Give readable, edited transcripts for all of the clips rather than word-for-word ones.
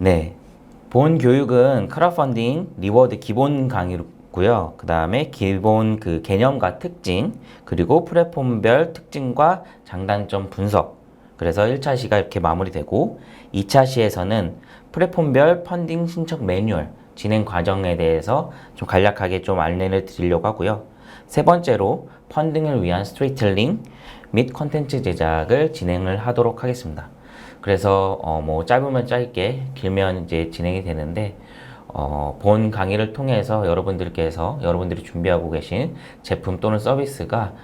네. 본 교육은 크라우드펀딩 리워드 기본 강의고요. 그 다음에 기본 그 개념과 특징, 그리고 플랫폼별 특징과 장단점 분석. 그래서 1차 시가 이렇게 마무리되고 2차 시에서는 플랫폼별 펀딩 신청 매뉴얼 진행 과정에 대해서 좀 간략하게 좀 안내를 드리려고 하고요. 세 번째로 펀딩을 위한 스토리텔링 및 콘텐츠 제작을 진행을 하도록 하겠습니다. 그래서 뭐 짧으면 짧게 길면 이제 진행이 되는데 본 강의를 통해서 여러분들이 준비하고 계신 제품 또는 서비스가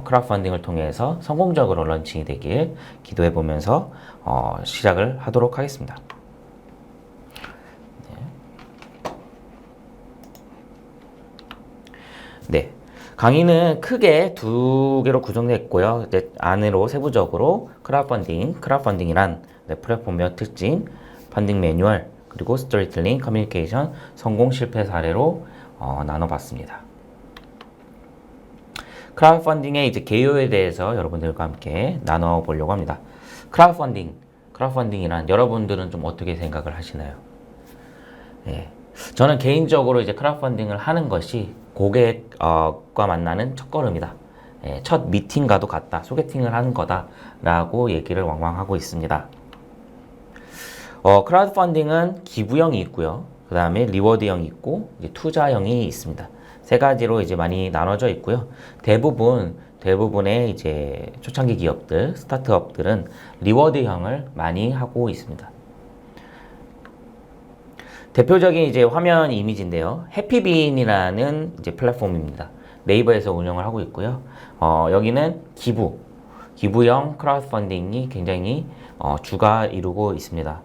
크라우드펀딩을 통해서 성공적으로 런칭이 되길 기도해 보면서 시작을 하도록 하겠습니다. 네. 강의는 크게 두 개로 구성되어 있고요. 이제 안으로 세부적으로 크라우드펀딩이란 플랫폼별 특징, 펀딩 매뉴얼, 그리고 스토리텔링, 커뮤니케이션, 성공 실패 사례로 나눠봤습니다. 크라우드펀딩의 이제 개요에 대해서 여러분들과 함께 나눠보려고 합니다. 크라우드펀딩이란 여러분들은 좀 어떻게 생각을 하시나요? 네. 저는 개인적으로 이제 크라우드펀딩을 하는 것이 고객과 만나는 첫걸음이다. 예, 첫 미팅과도 같다. 소개팅을 하는 거다라고 얘기를 왕왕 하고 있습니다. 크라우드펀딩은 기부형이 있고요. 그 다음에 리워드형이 있고 이제 투자형이 있습니다. 세 가지로 이제 많이 나눠져 있고요. 대부분의 이제 초창기 기업들, 스타트업들은 리워드형을 많이 하고 있습니다. 대표적인 이제 화면 이미지인데요. 해피빈이라는 이제 플랫폼입니다. 네이버에서 운영을 하고 있고요. 여기는 기부형 크라우드펀딩이 굉장히 주가 이루고 있습니다.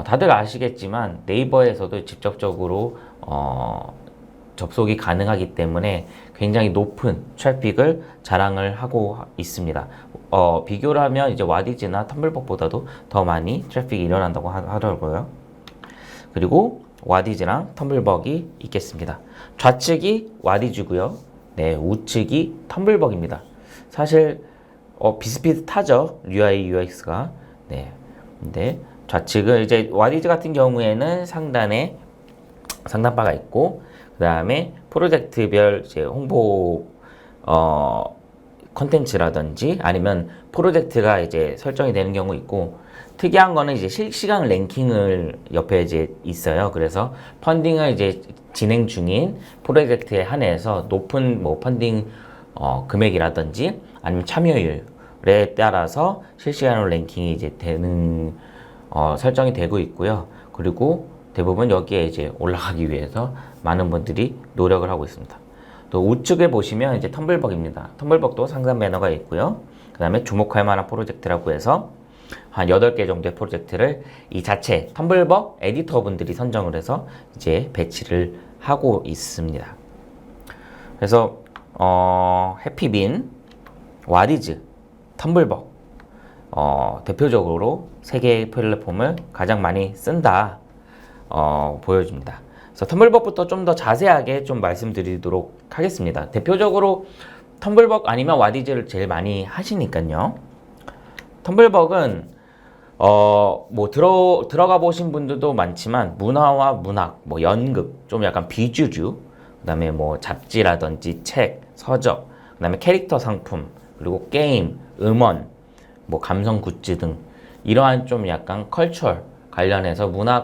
다들 아시겠지만 네이버에서도 직접적으로 접속이 가능하기 때문에 굉장히 높은 트래픽을 자랑을 하고 있습니다. 비교를 하면 이제 와디즈나 텀블벅보다도 더 많이 트래픽이 일어난다고 하더라고요. 그리고 와디즈랑 텀블벅이 있겠습니다. 좌측이 와디즈고요. 네, 우측이 텀블벅입니다. 사실 비슷비슷하죠. UI, UX가. 네. 근데 좌측은 이제 와디즈 같은 경우에는 상단바가 있고 그다음에 프로젝트별 이제 홍보 컨텐츠라든지 아니면 프로젝트가 이제 설정이 되는 경우 있고 특이한 거는 이제 실시간 랭킹을 옆에 이제 있어요. 그래서 펀딩을 이제 진행 중인 프로젝트에 한해서 높은 뭐 펀딩 금액이라든지 아니면 참여율에 따라서 실시간으로 랭킹이 이제 되는 설정이 되고 있고요. 그리고 대부분 여기에 이제 올라가기 위해서 많은 분들이 노력을 하고 있습니다. 또 우측에 보시면 이제 텀블벅입니다. 텀블벅도 상단 배너가 있고요. 그 다음에 주목할 만한 프로젝트라고 해서 한 8개 정도의 프로젝트를 이 자체 텀블벅 에디터 분들이 선정을 해서 이제 배치를 하고 있습니다. 그래서 해피빈, 와디즈, 텀블벅 대표적으로 3개의 플랫폼을 가장 많이 쓴다 보여집니다. 그래서 텀블벅부터 좀 더 자세하게 좀 말씀드리도록 하겠습니다. 대표적으로 텀블벅 아니면 와디즈를 제일 많이 하시니까요. 텀블벅은 뭐 들어가 보신 분들도 많지만 문화와 문학, 뭐 연극, 좀 약간 비주류, 그다음에 뭐 잡지라든지 책, 서적, 그다음에 캐릭터 상품, 그리고 게임, 음원, 뭐 감성 굿즈 등 이러한 좀 약간 컬처럴 관련해서 문화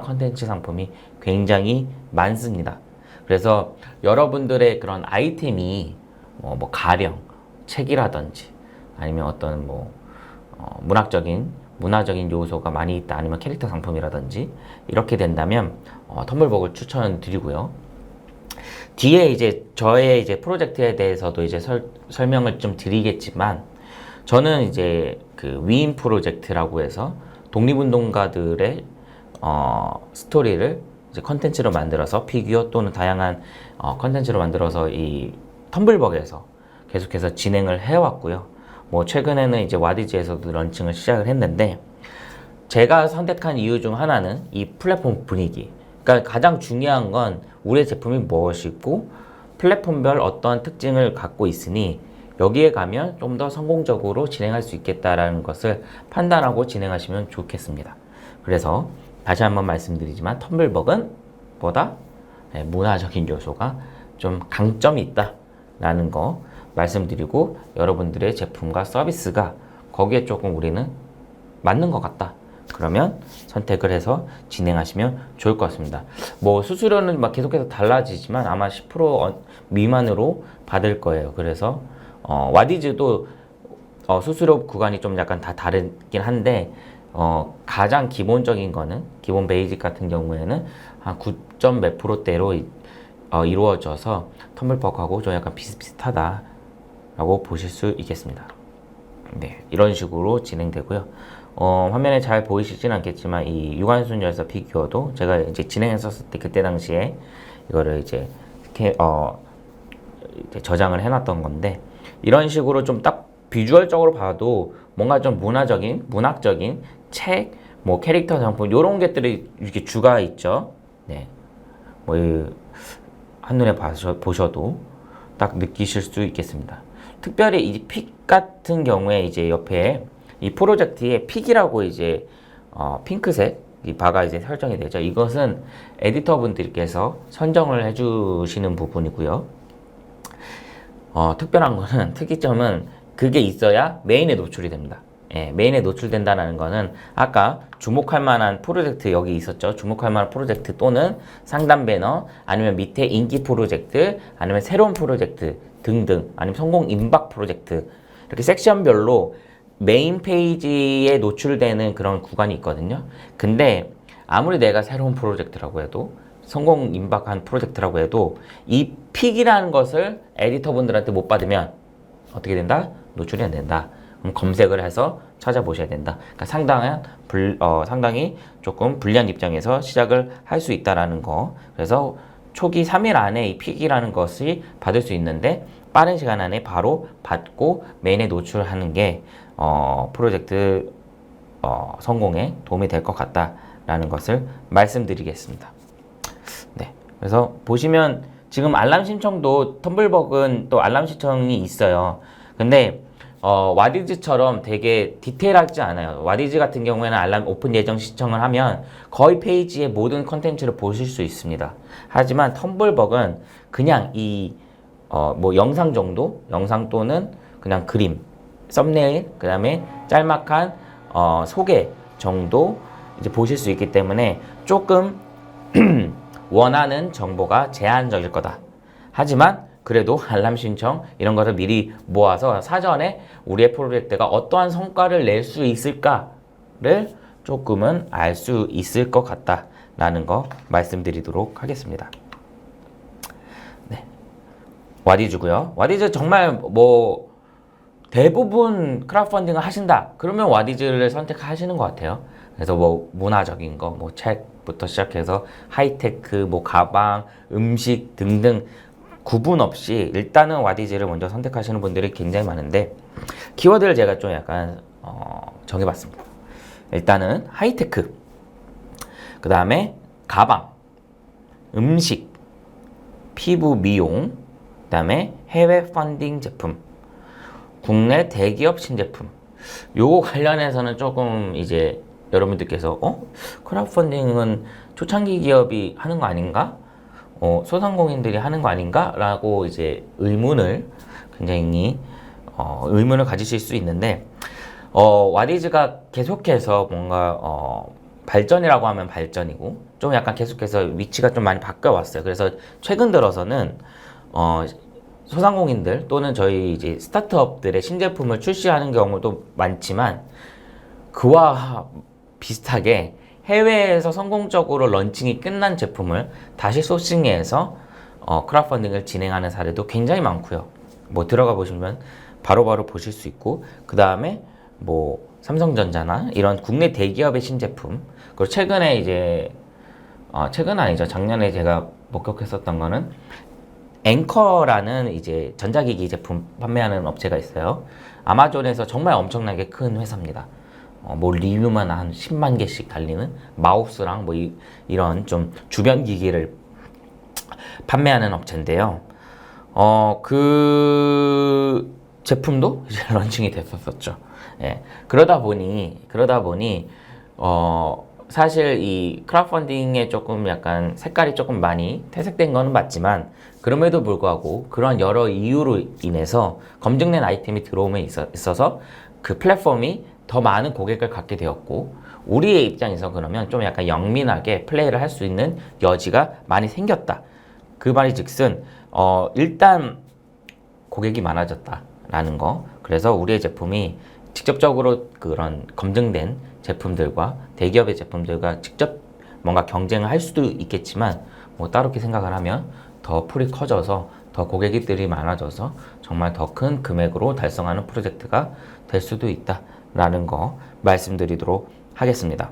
콘텐츠 상품이 굉장히 많습니다. 그래서 여러분들의 그런 아이템이 뭐 가령 책이라든지 아니면 어떤 뭐 문화적인 요소가 많이 있다 아니면 캐릭터 상품이라든지 이렇게 된다면 텀블벅을 추천드리고요. 뒤에 이제 저의 이제 프로젝트에 대해서도 이제 설명을 좀 드리겠지만 저는 이제 그 위인 프로젝트라고 해서 독립운동가들의 스토리를 이제 컨텐츠로 만들어서 피규어 또는 다양한 컨텐츠로 만들어서 이 텀블벅에서 계속해서 진행을 해왔고요. 뭐 최근에는 이제 와디즈에서도 런칭을 시작을 했는데 제가 선택한 이유 중 하나는 이 플랫폼 분위기. 그러니까 가장 중요한 건 우리의 제품이 무엇이고 플랫폼별 어떤 특징을 갖고 있으니 여기에 가면 좀 더 성공적으로 진행할 수 있겠다라는 것을 판단하고 진행하시면 좋겠습니다. 그래서 다시 한번 말씀드리지만 텀블벅은 보다 문화적인 요소가 좀 강점이 있다라는 거 말씀드리고, 여러분들의 제품과 서비스가 거기에 조금 우리는 맞는 것 같다, 그러면 선택을 해서 진행하시면 좋을 것 같습니다. 뭐 수수료는 막 계속해서 달라지지만 아마 10% 미만으로 받을 거예요. 그래서 와디즈도 수수료 구간이 좀 약간 다 다르긴 한데, 가장 기본적인 거는, 기본 베이직 같은 경우에는 한 9점 몇 프로대로 이루어져서 텀블벅하고 좀 약간 비슷비슷하다라고 보실 수 있겠습니다. 네, 이런 식으로 진행되고요. 화면에 잘 보이시진 않겠지만 이 유관순 열사 피규어도 제가 이제 진행했었을 때 그때 당시에 이거를 이제 저장을 해놨던 건데, 이런 식으로 좀 딱 비주얼적으로 봐도 뭔가 좀 문학적인 책, 뭐 캐릭터 상품 이런 것들이 이렇게 주가 있죠. 네, 뭐 한눈에 보셔도 딱 느끼실 수 있겠습니다. 특별히 이 픽 같은 경우에 이제 옆에 이 프로젝트에 픽이라고 이제 핑크색 이 바가 이제 설정이 되죠. 이것은 에디터 분들께서 선정을 해주시는 부분이고요. 특별한 거는, 특이점은 그게 있어야 메인에 노출이 됩니다. 예, 메인에 노출된다는 거는 아까 주목할 만한 프로젝트 여기 있었죠. 주목할 만한 프로젝트 또는 상단 배너, 아니면 밑에 인기 프로젝트, 아니면 새로운 프로젝트 등등, 아니면 성공 임박 프로젝트, 이렇게 섹션별로 메인 페이지에 노출되는 그런 구간이 있거든요. 근데 아무리 내가 새로운 프로젝트라고 해도, 성공 임박한 프로젝트라고 해도 이 픽이라는 것을 에디터 분들한테 못 받으면 어떻게 된다? 노출이 안 된다. 그럼 검색을 해서 찾아보셔야 된다. 그러니까 상당히 조금 불리한 입장에서 시작을 할 수 있다라는 거. 그래서 초기 3일 안에 이 픽이라는 것이 받을 수 있는데, 빠른 시간 안에 바로 받고 메인에 노출하는 게 프로젝트 성공에 도움이 될 것 같다라는 것을 말씀드리겠습니다. 네, 그래서 보시면 지금 알람 신청도 텀블벅은 또 알람 신청이 있어요. 근데 와디즈처럼 되게 디테일하지 않아요. 와디즈 같은 경우에는 알람 오픈 예정 신청을 하면 거의 페이지의 모든 컨텐츠를 보실 수 있습니다. 하지만 텀블벅은 그냥 뭐 영상 정도, 영상 또는 그냥 그림, 썸네일, 그 다음에 짤막한 소개 정도 이제 보실 수 있기 때문에 조금 원하는 정보가 제한적일 거다. 하지만 그래도 알람 신청 이런 것을 미리 모아서 사전에 우리의 프로젝트가 어떠한 성과를 낼 수 있을까를 조금은 알 수 있을 것 같다라는 거 말씀드리도록 하겠습니다. 네, 와디즈고요. 와디즈 정말 뭐 대부분 크라우드펀딩을 하신다, 그러면 와디즈를 선택하시는 것 같아요. 그래서 뭐 문화적인 거, 뭐 책부터 시작해서 하이테크, 뭐 가방, 음식 등등 구분 없이 일단은 와디즈를 먼저 선택하시는 분들이 굉장히 많은데, 키워드를 제가 좀 약간 정해봤습니다. 일단은 하이테크, 그 다음에 가방, 음식, 피부 미용, 그 다음에 해외 펀딩 제품, 국내 대기업 신제품. 요거 관련해서는 조금 이제 여러분들께서 크라우드 펀딩은 초창기 기업이 하는 거 아닌가? 소상공인들이 하는 거 아닌가? 라고 이제 굉장히 의문을 가지실 수 있는데, 와디즈가 계속해서 뭔가 발전이라고 하면 발전이고, 좀 약간 계속해서 위치가 좀 많이 바뀌어 왔어요. 그래서 최근 들어서는 소상공인들 또는 저희 이제 스타트업들의 신제품을 출시하는 경우도 많지만, 그와 비슷하게 해외에서 성공적으로 런칭이 끝난 제품을 다시 소싱해서 크라우드 펀딩을 진행하는 사례도 굉장히 많고요. 뭐 들어가 보시면 바로바로 보실 수 있고, 그 다음에 뭐 삼성전자나 이런 국내 대기업의 신제품, 그리고 최근에 이제 최근 아니죠, 작년에 제가 목격했었던 거는 앵커라는 이제 전자기기 제품 판매하는 업체가 있어요. 아마존에서 정말 엄청나게 큰 회사입니다. 뭐 리뷰만 한 10만 개씩 달리는 마우스랑 뭐 이런 좀 주변 기기를 판매하는 업체인데요. 그 제품도 이제 런칭이 됐었죠. 예. 그러다 보니 사실 이 크라우드 펀딩에 조금 약간 색깔이 조금 많이 퇴색된 거는 맞지만 그럼에도 불구하고 그런 여러 이유로 인해서 검증된 아이템이 들어오면 있어서 그 플랫폼이 더 많은 고객을 갖게 되었고 우리의 입장에서 그러면 좀 약간 영민하게 플레이를 할 수 있는 여지가 많이 생겼다. 그 말이 즉슨 일단 고객이 많아졌다라는 거. 그래서 우리의 제품이 직접적으로 그런 검증된 제품들과 대기업의 제품들과 직접 뭔가 경쟁을 할 수도 있겠지만 뭐 따롭게 생각을 하면 더 풀이 커져서 더 고객들이 많아져서 정말 더 큰 금액으로 달성하는 프로젝트가 될 수도 있다라는 거 말씀드리도록 하겠습니다.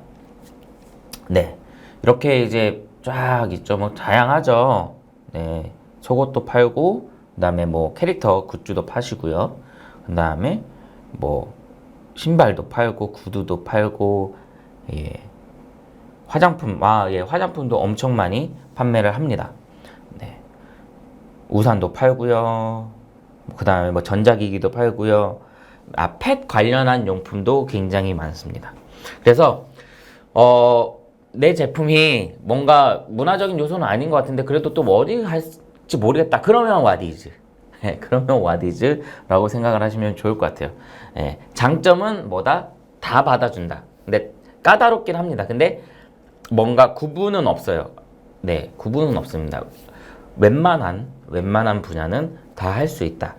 네, 이렇게 이제 쫙 있죠. 뭐 다양하죠. 네, 속옷도 팔고 그다음에 뭐 캐릭터 굿즈도 파시고요. 그다음에 뭐 신발도 팔고 구두도 팔고 예. 화장품 예, 화장품도 엄청 많이 판매를 합니다. 네. 우산도 팔고요. 그다음에 뭐 전자기기도 팔고요. 펫 관련한 용품도 굉장히 많습니다. 그래서 내 제품이 뭔가 문화적인 요소는 아닌 것 같은데 그래도 또 어디 갈지 모르겠다. 그러면 와디즈. 네, 그러면 와디즈라고 생각을 하시면 좋을 것 같아요. 네, 장점은 뭐다? 다 받아준다. 근데 까다롭긴 합니다. 근데 뭔가 구분은 없어요. 네, 구분은 없습니다. 웬만한 분야는 다 할 수 있다.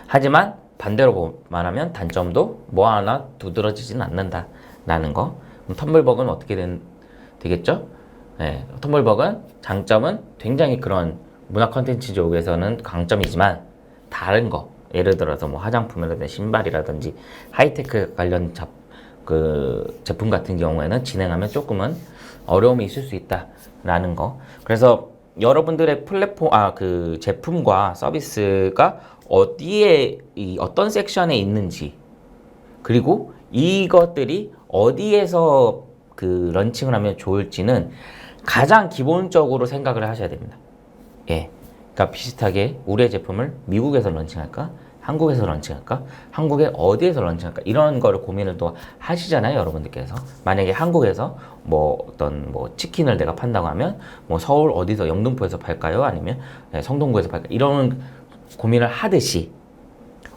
하지만 반대로 말하면 단점도 뭐 하나 두드러지진 않는다라는 거. 그럼 텀블벅은 어떻게 되겠죠? 네, 텀블벅은 장점은 굉장히 그런 문화 컨텐츠 쪽에서는 강점이지만 다른 거 예를 들어서 뭐 화장품이라든지 신발이라든지 하이테크 관련 그 제품 같은 경우에는 진행하면 조금은 어려움이 있을 수 있다라는 거. 그래서 여러분들의 플랫폼 그 제품과 서비스가 어디에 어떤 섹션에 있는지 그리고 이것들이 어디에서 그 런칭을 하면 좋을지는 가장 기본적으로 생각을 하셔야 됩니다. 예. 그러니까 비슷하게 우리의 제품을 미국에서 런칭할까? 한국에서 런칭할까? 한국에 어디에서 런칭할까? 이런 거를 고민을 또 하시잖아요, 여러분들께서. 만약에 한국에서 뭐 어떤 뭐 치킨을 내가 판다고 하면 뭐 서울 어디서 영등포에서 팔까요? 아니면 성동구에서 팔까요? 이런 고민을 하듯이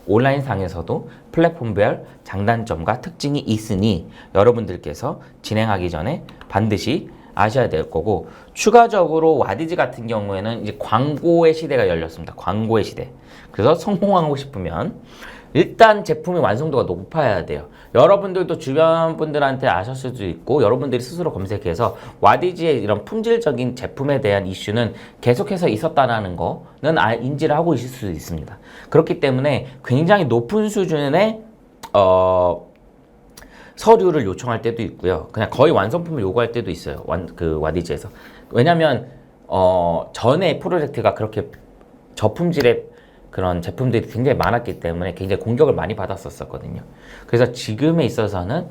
온라인 상에서도 플랫폼별 장단점과 특징이 있으니 여러분들께서 진행하기 전에 반드시 아셔야 될 거고, 추가적으로 와디즈 같은 경우에는 이제 광고의 시대가 열렸습니다. 광고의 시대. 그래서 성공하고 싶으면 일단 제품의 완성도가 높아야 돼요. 여러분들도 주변 분들한테 아셨을 수도 있고 여러분들이 스스로 검색해서 와디즈의 이런 품질적인 제품에 대한 이슈는 계속해서 있었다는 거는 인지를 하고 있을 수 있습니다. 그렇기 때문에 굉장히 높은 수준의 서류를 요청할 때도 있고요. 그냥 거의 완성품을 요구할 때도 있어요. 그 와디즈에서. 왜냐면 전에 프로젝트가 그렇게 저품질의 그런 제품들이 굉장히 많았기 때문에 굉장히 공격을 많이 받았었거든요. 그래서 지금에 있어서는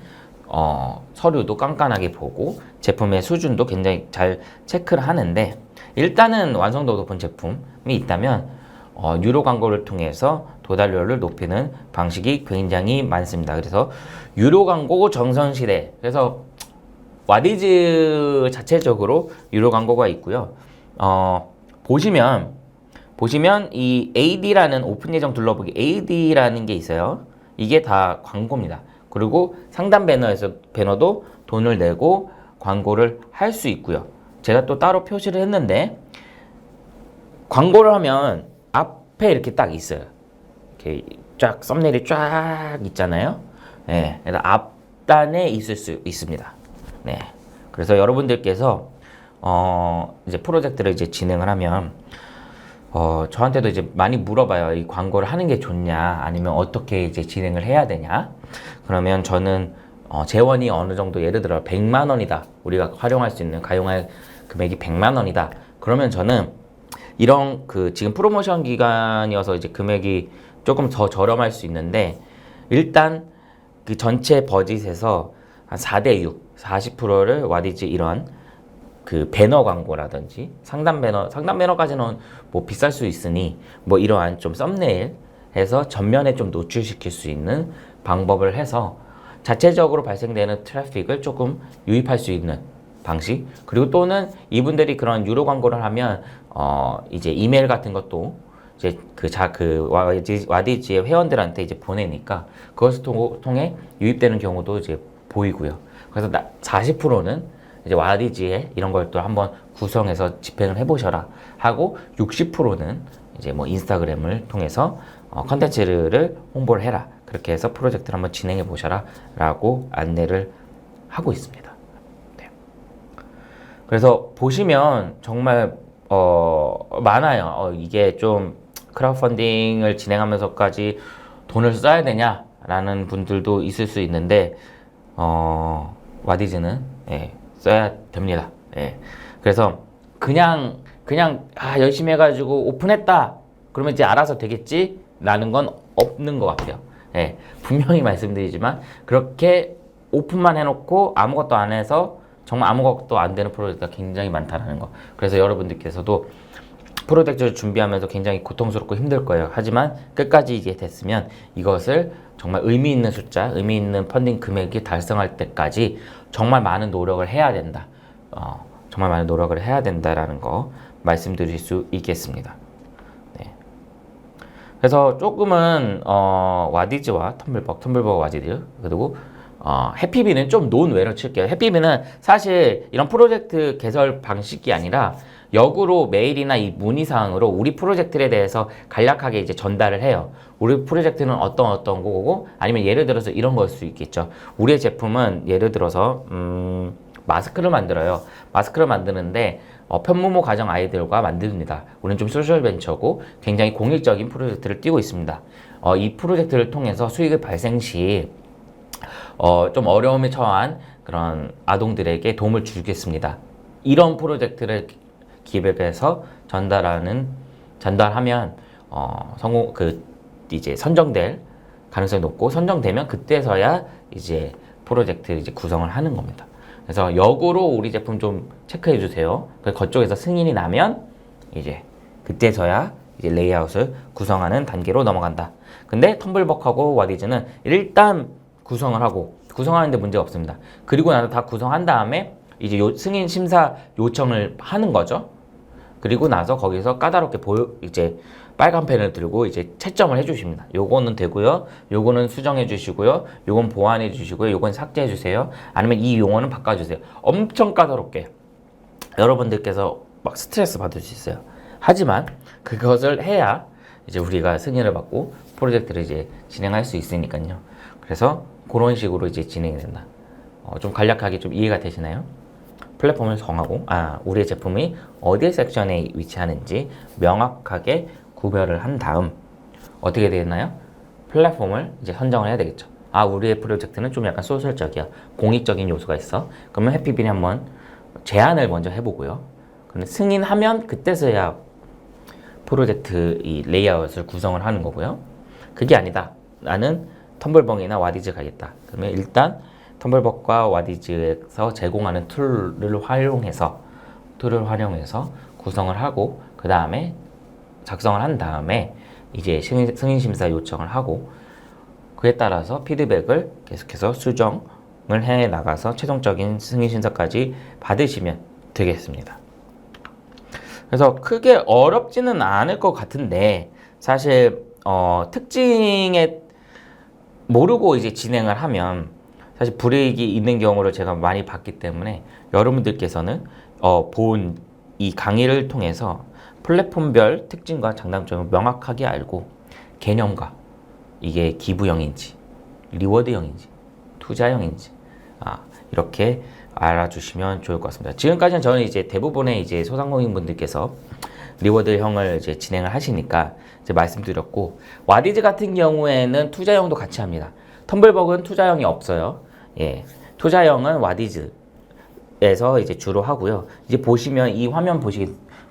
서류도 깐깐하게 보고 제품의 수준도 굉장히 잘 체크를 하는데, 일단은 완성도 높은 제품이 있다면 유료 광고를 통해서 도달료를 높이는 방식이 굉장히 많습니다. 그래서 유료 광고 정선시대. 그래서 와디즈 자체적으로 유료 광고가 있고요. 보시면 이 AD라는 오픈 예정 둘러보기 AD라는 게 있어요. 이게 다 광고입니다. 그리고 상단 배너도 돈을 내고 광고를 할 수 있고요. 제가 또 따로 표시를 했는데, 광고를 하면 앞에 이렇게 딱 있어요. 이렇게 쫙 썸네일이 쫙 있잖아요. 네, 그래서 앞단에 있을 수 있습니다. 네, 그래서 여러분들께서 이제 프로젝트를 이제 진행을 하면 저한테도 이제 많이 물어봐요. 이 광고를 하는 게 좋냐, 아니면 어떻게 이제 진행을 해야 되냐. 그러면 저는 재원이 어느 정도, 예를 들어 100만 원이다. 우리가 활용할 수 있는 가용할 금액이 100만 원이다. 그러면 저는 이런 지금 프로모션 기간이어서 이제 금액이 조금 더 저렴할 수 있는데, 일단 그 전체 버짓에서 한 4대6, 40%를 와디즈 이런 그 배너 광고라든지 상단 배너까지는 뭐 비쌀 수 있으니 뭐 이러한 좀 썸네일 해서 전면에 좀 노출시킬 수 있는 방법을 해서 자체적으로 발생되는 트래픽을 조금 유입할 수 있는 방식. 그리고 또는 이분들이 그런 유료 광고를 하면 이제 이메일 같은 것도 이제 그 와디즈의 회원들한테 이제 보내니까 그것을 통해 유입되는 경우도 이제 보이고요. 그래서 40%는 이제 와디즈의 이런 걸 또 한번 구성해서 집행을 해보셔라 하고 60%는 이제 뭐 인스타그램을 통해서 컨텐츠를 홍보를 해라. 그렇게 해서 프로젝트를 한번 진행해 보셔라 라고 안내를 하고 있습니다. 네. 그래서 보시면 정말 많아요. 이게 좀 크라우드 펀딩을 진행하면서까지 돈을 써야 되냐라는 분들도 있을 수 있는데 와디즈는 써야 됩니다. 그래서 그냥 열심히 해가지고 오픈했다 그러면 이제 알아서 되겠지 라는 건 없는 것 같아요. 분명히 말씀드리지만 그렇게 오픈만 해놓고 아무것도 안 해서 정말 아무것도 안 되는 프로젝트가 굉장히 많다는 거. 그래서 여러분들께서도 프로젝트를 준비하면서 굉장히 고통스럽고 힘들 거예요. 하지만 끝까지 이게 됐으면 이것을 정말 의미 있는 숫자, 의미 있는 펀딩 금액이 달성할 때까지 정말 많은 노력을 해야 된다. 정말 많은 노력을 해야 된다라는 거 말씀드릴 수 있겠습니다. 네. 그래서 조금은 와디즈와 텀블벅 와디즈 그리고 해피비는 좀 논외로 칠게요. 해피비는 사실 이런 프로젝트 개설 방식이 아니라 역으로 메일이나 이 문의사항으로 우리 프로젝트에 대해서 간략하게 이제 전달을 해요. 우리 프로젝트는 어떤 거고 아니면 예를 들어서 이런 걸 수 있겠죠. 우리의 제품은 예를 들어서 마스크를 만들어요. 마스크를 만드는데 편무모 가정 아이들과 만듭니다. 우리는 좀 소셜 벤처고 굉장히 공익적인 프로젝트를 띄고 있습니다. 이 프로젝트를 통해서 수익을 발생 시 좀 어려움에 처한 그런 아동들에게 도움을 주겠습니다. 이런 프로젝트를 기획해서 전달하면 성공 이제 선정될 가능성이 높고 선정되면 그때서야 이제 프로젝트 이제 구성을 하는 겁니다. 그래서 역으로 우리 제품 좀 체크해 주세요. 그쪽에서 승인이 나면 이제 그때서야 이제 레이아웃을 구성하는 단계로 넘어간다. 근데 텀블벅하고 와디즈는 일단 구성을 하고 구성하는데 문제가 없습니다. 그리고 나서 다 구성한 다음에 이제 승인 심사 요청을 하는 거죠. 그리고 나서 거기서 까다롭게 이제 빨간 펜을 들고 이제 채점을 해주십니다. 요거는 되고요. 요거는 수정해 주시고요. 요건 보완해 주시고요. 요건 삭제해 주세요. 아니면 이 용어는 바꿔주세요. 엄청 까다롭게 여러분들께서 막 스트레스 받을 수 있어요. 하지만 그것을 해야 이제 우리가 승인을 받고 프로젝트를 이제 진행할 수 있으니까요. 그래서 그런 식으로 이제 진행이 된다. 좀 간략하게 좀 이해가 되시나요? 플랫폼을 정하고 우리의 제품이 어디 섹션에 위치하는지 명확하게 구별을 한 다음 어떻게 되나요? 플랫폼을 이제 선정을 해야 되겠죠. 우리의 프로젝트는 좀 약간 소셜적이야. 공익적인 요소가 있어. 그러면 해피빈이 한번 제안을 먼저 해보고요. 근데 승인하면 그때서야 프로젝트 이 레이아웃을 구성을 하는 거고요. 그게 아니다. 나는 텀블벅이나 와디즈 가겠다. 그러면 일단 텀블벅과 와디즈에서 제공하는 툴을 활용해서 구성을 하고 그 다음에 작성을 한 다음에 이제 승인 심사 요청을 하고 그에 따라서 피드백을 계속해서 수정을 해 나가서 최종적인 승인 심사까지 받으시면 되겠습니다. 그래서 크게 어렵지는 않을 것 같은데 사실 특징에 모르고 이제 진행을 하면 사실 불이익이 있는 경우를 제가 많이 봤기 때문에 여러분들께서는 본 이 강의를 통해서 플랫폼별 특징과 장단점을 명확하게 알고 개념과 이게 기부형인지 리워드형인지 투자형인지 이렇게 알아주시면 좋을 것 같습니다. 지금까지는 저는 이제 대부분의 이제 소상공인분들께서 리워드형을 이제 진행을 하시니까 이제 말씀드렸고 와디즈 같은 경우에는 투자형도 같이 합니다. 텀블벅은 투자형이 없어요. 투자형은 와디즈에서 이제 주로 하고요. 이제 보시면 이 화면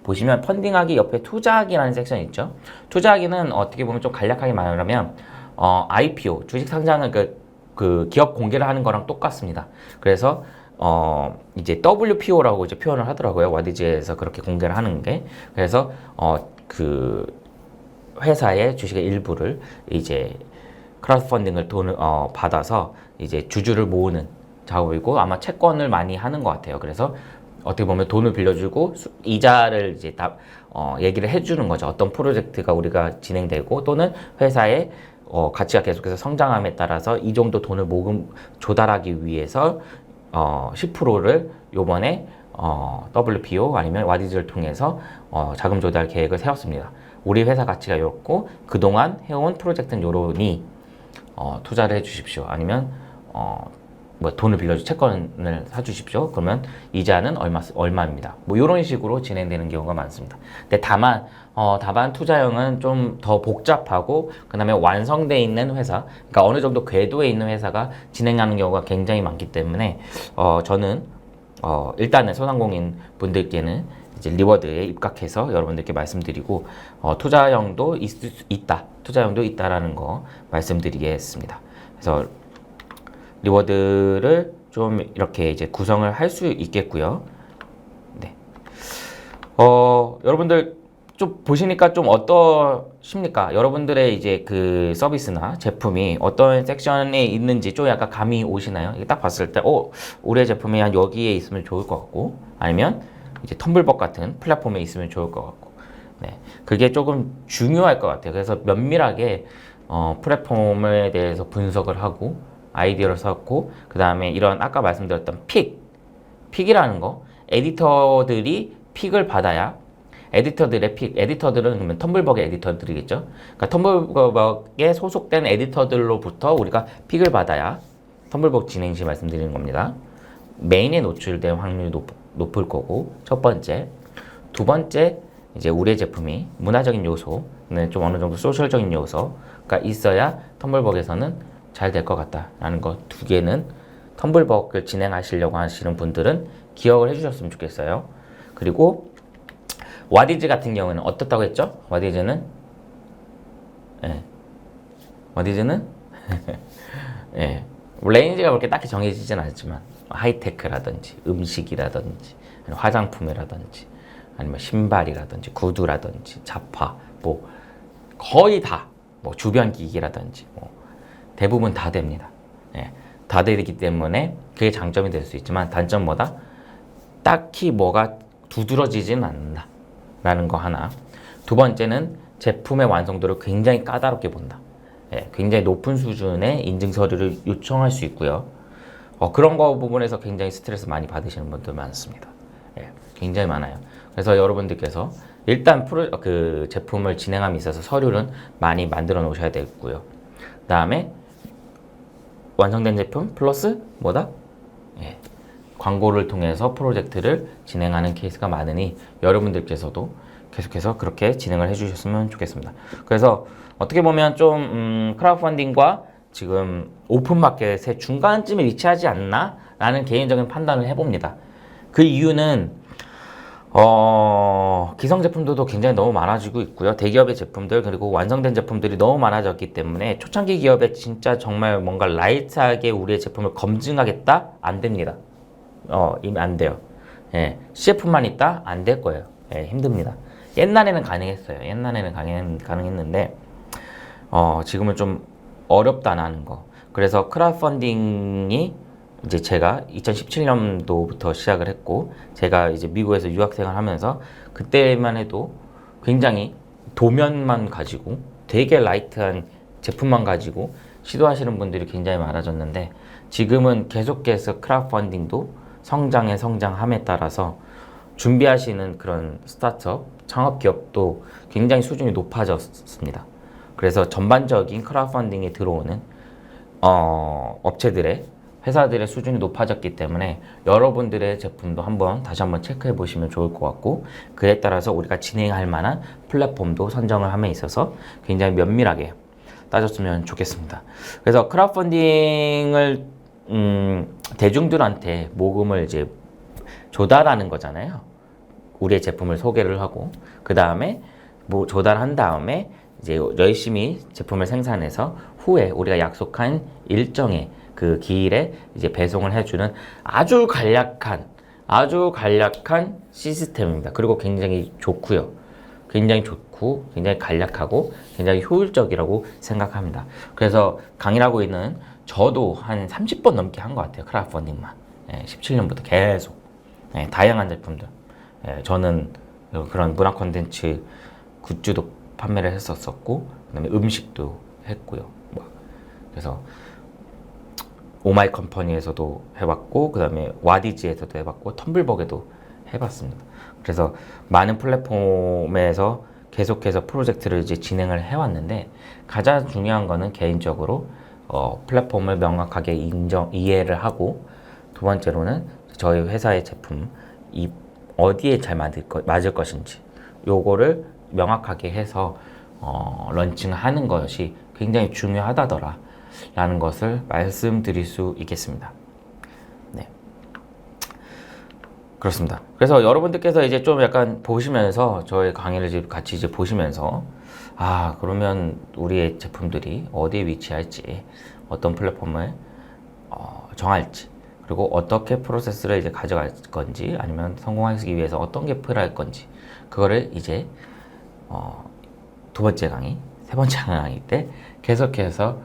보시면 펀딩하기 옆에 투자하기라는 섹션이 있죠. 투자하기는 어떻게 보면 좀 간략하게 말하면 IPO 주식 상장을 그 기업 공개를 하는 거랑 똑같습니다. 그래서 이제 WPO라고 이제 표현을 하더라고요. 와디즈에서 그렇게 공개를 하는 게. 그래서 그 회사의 주식의 일부를 이제 크라우드 펀딩을 돈을 받아서 이제 주주를 모으는 작업이고 아마 채권을 많이 하는 것 같아요. 그래서 어떻게 보면 돈을 빌려주고 이자를 이제 다 얘기를 해주는 거죠. 어떤 프로젝트가 우리가 진행되고 또는 회사의 가치가 계속해서 성장함에 따라서 이 정도 돈을 조달하기 위해서 10%를 요번에 WPO 아니면 와디즈를 통해서 자금 조달 계획을 세웠습니다. 우리 회사 가치가 이렇고 그동안 해온 프로젝트는 요러니 투자를 해주십시오. 아니면 뭐 돈을 빌려주 채권을 사주십시오. 그러면 이자는 얼마입니다. 뭐 이런 식으로 진행되는 경우가 많습니다. 근데 다만 투자형은 좀 더 복잡하고 그다음에 완성돼 있는 회사, 그러니까 어느 정도 궤도에 있는 회사가 진행하는 경우가 굉장히 많기 때문에 저는 일단은 소상공인 분들께는 이제 리워드에 입각해서 여러분들께 말씀드리고 투자형도 투자형도 있다라는 거 말씀드리겠습니다. 그래서 리워드를 좀 이렇게 이제 구성을 할 수 있겠고요. 네. 여러분들 좀 보시니까 좀 어떠십니까? 여러분들의 이제 그 서비스나 제품이 어떤 섹션에 있는지 좀 약간 감이 오시나요? 이게 딱 봤을 때, 우리의 제품이 한 여기에 있으면 좋을 것 같고, 아니면 이제 텀블벅 같은 플랫폼에 있으면 좋을 것 같고, 네. 그게 조금 중요할 것 같아요. 그래서 면밀하게 플랫폼에 대해서 분석을 하고, 아이디어를 쌓고 그 다음에 이런 아까 말씀드렸던 픽이라는 거 에디터들이 픽을 받아야 에디터들은 그러면 텀블벅의 에디터들이겠죠. 그러니까 텀블벅에 소속된 에디터들로부터 우리가 픽을 받아야 텀블벅 진행 시 말씀드리는 겁니다. 메인에 노출될 확률이 높을 거고 첫 번째. 두 번째 이제 우리의 제품이 문화적인 요소는 좀 어느 정도 소셜적인 요소가 있어야 텀블벅에서는 잘 될 것 같다라는 거 두 개는 텀블벅을 진행하시려고 하시는 분들은 기억을 해주셨으면 좋겠어요. 그리고 와디즈 같은 경우는 어떻다고 했죠? 와디즈는 예, 레인지가 그렇게 딱히 정해지진 않지만 하이테크라든지 음식이라든지 화장품이라든지 아니면 신발이라든지 구두라든지 자파 뭐 거의 다 뭐 주변 기기라든지 뭐 대부분 다 됩니다. 예, 다 되기 때문에 그게 장점이 될 수 있지만 단점 뭐다? 딱히 뭐가 두드러지진 않는다라는 거 하나. 두 번째는 제품의 완성도를 굉장히 까다롭게 본다. 예, 굉장히 높은 수준의 인증 서류를 요청할 수 있고요. 그런 거 부분에서 굉장히 스트레스 많이 받으시는 분들 많습니다. 예, 굉장히 많아요. 그래서 여러분들께서 일단 그 제품을 진행함에 있어서 서류는 많이 만들어 놓으셔야 되고요. 그 다음에 완성된 제품 플러스 뭐다? 예, 광고를 통해서 프로젝트를 진행하는 케이스가 많으니 여러분들께서도 계속해서 그렇게 진행을 해주셨으면 좋겠습니다. 그래서 어떻게 보면 좀 크라우드 펀딩과 지금 오픈마켓의 중간쯤에 위치하지 않나? 라는 개인적인 판단을 해봅니다. 그 이유는 기성 제품들도 굉장히 너무 많아지고 있고요. 대기업의 제품들 그리고 완성된 제품들이 너무 많아졌기 때문에 초창기 기업에 진짜 정말 뭔가 라이트하게 우리의 제품을 검증하겠다? 안 됩니다. 이미 안 돼요. 예, CF만 있다? 안 될 거예요. 예, 힘듭니다. 옛날에는 가능했어요. 옛날에는 가능했는데 지금은 좀 어렵다는 거. 그래서 크라우드 펀딩이 이제 제가 2017년도부터 시작을 했고 제가 이제 미국에서 유학생을 하면서 그때만 해도 굉장히 도면만 가지고 되게 라이트한 제품만 가지고 시도하시는 분들이 굉장히 많아졌는데 지금은 계속해서 크라우드 펀딩도 성장함에 따라서 준비하시는 그런 스타트업, 창업 기업도 굉장히 수준이 높아졌습니다. 그래서 전반적인 크라우드 펀딩에 들어오는 회사들의 수준이 높아졌기 때문에 여러분들의 제품도 다시 한번 체크해 보시면 좋을 것 같고 그에 따라서 우리가 진행할 만한 플랫폼도 선정을 함에 있어서 굉장히 면밀하게 따졌으면 좋겠습니다. 그래서 크라우드 펀딩을 대중들한테 모금을 이제 조달하는 거잖아요. 우리의 제품을 소개를 하고 그 다음에 뭐 조달한 다음에 이제 열심히 제품을 생산해서 후에 우리가 약속한 일정의 그 기일에 이제 배송을 해주는 아주 간략한 시스템입니다. 그리고 굉장히 좋고요. 굉장히 좋고 굉장히 간략하고 굉장히 효율적이라고 생각합니다. 그래서 강의를 하고 있는 저도 한 30번 넘게 한 것 같아요. 크라우드 펀딩만. 17년부터 계속 다양한 제품들. 저는 그런 문화 콘텐츠 굿즈도 판매를 했었었고, 그다음에 음식도 했고요. 그래서 오마이 컴퍼니에서도 해봤고, 그다음에 와디즈에서도 해봤고, 텀블벅에도 해봤습니다. 그래서 많은 플랫폼에서 계속해서 프로젝트를 이제 진행을 해왔는데, 가장 중요한 거는 개인적으로 플랫폼을 명확하게 이해를 하고, 두 번째로는 저희 회사의 제품 어디에 잘 맞을 것인지 요거를 명확하게 해서 런칭하는 것이 굉장히 중요하다더라 라는 것을 말씀드릴 수 있겠습니다. 네, 그렇습니다. 그래서 여러분들께서 이제 좀 약간 보시면서 저의 강의를 이제 같이 이제 보시면서 그러면 우리의 제품들이 어디에 위치할지, 어떤 플랫폼을 정할지, 그리고 어떻게 프로세스를 이제 가져갈 건지, 아니면 성공하기 위해서 어떤 게 필요할 건지, 그거를 이제 두 번째 강의, 세 번째 강의 때 계속해서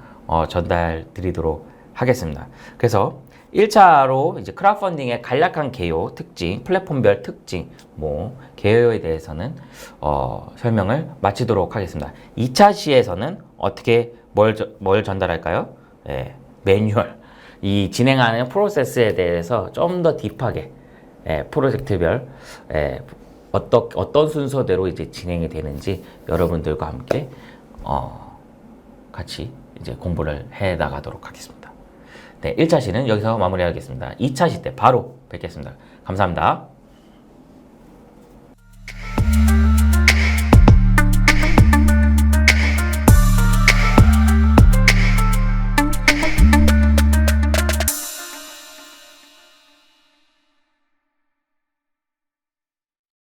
전달 드리도록 하겠습니다. 그래서 1차로 이제 크라우드 펀딩의 간략한 개요, 특징, 플랫폼별 특징, 개요에 대해서는 설명을 마치도록 하겠습니다. 2차 시에서는 어떻게 뭘 전달할까요? 매뉴얼, 이 진행하는 프로세스에 대해서 좀 더 딥하게 프로젝트별 어떤 순서대로 이제 진행이 되는지 여러분들과 함께 같이 이제 공부를 해 나가도록 하겠습니다. 네, 1차 시는 여기서 마무리하겠습니다. 2차 시 때 바로 뵙겠습니다. 감사합니다.